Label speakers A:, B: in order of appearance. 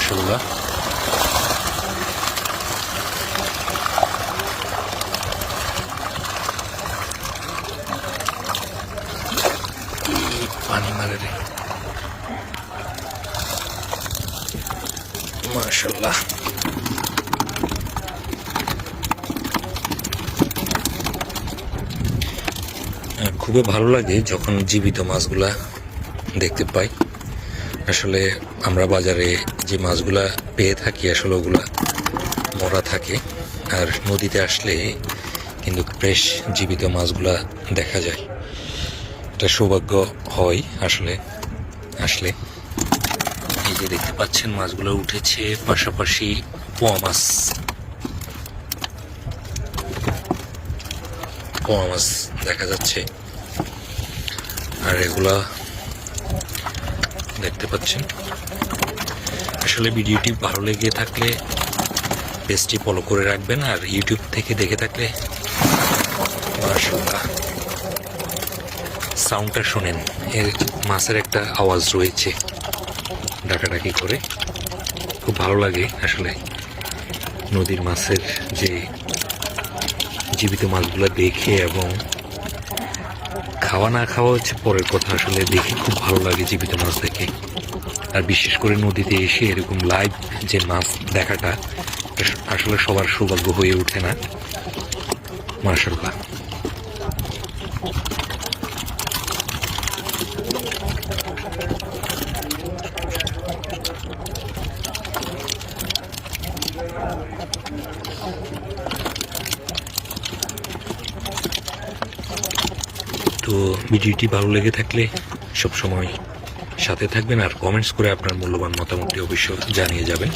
A: মাশাআল্লাহ। পানি মারে রে মাশাআল্লাহ। খুবই ভালো লাগে যখন জীবিত মাছগুলা দেখতে পাই। আসলে আমরা বাজারে যে মাছগুলা পেয়ে থাকি আসলে ওগুলা মরা থাকে, আর নদীতে আসলে কিন্তু ফ্রেশ জীবিত মাছগুলা দেখা যায়। এটা সৌভাগ্য হয় আসলে আসলে। এই যে দেখতে পাচ্ছেন মাছগুলো উঠেছে, পাশাপাশি পোয়া মাছ দেখা যাচ্ছে। আর এগুলা দেখতে পাচ্ছেন। আসলে ভিডিওটি ভালো লেগে থাকলে পেজটি ফলো করে রাখবেন, আর ইউটিউব থেকে দেখে থাকলে মাশাআল্লাহ সাউন্ডটা শোনেন, এর মাছের একটা আওয়াজ রয়েছে ডাকাডাকি করে, খুব ভালো লাগে আসলে। নদীর মাছের যে জীবিত মাছগুলো দেখে, এবং খাওয়া না খাওয়া হচ্ছে পরের কথা, আসলে দেখে খুব ভালো লাগে জীবিত মাছ দেখে। আর বিশেষ করে নদীতে এসে এরকম লাইভ যে মাছ দেখাটা আসলে সবার সৌভাগ্য হয়ে ওঠে না। মাশাআল্লাহ। তো ভিডিওটি ভালো লেগে থাকলে সবসময় সাথে থাকবেন, আর কমেন্টস করে আপনার মূল্যবান মতামতটি অবশ্যই জানিয়ে যাবেন।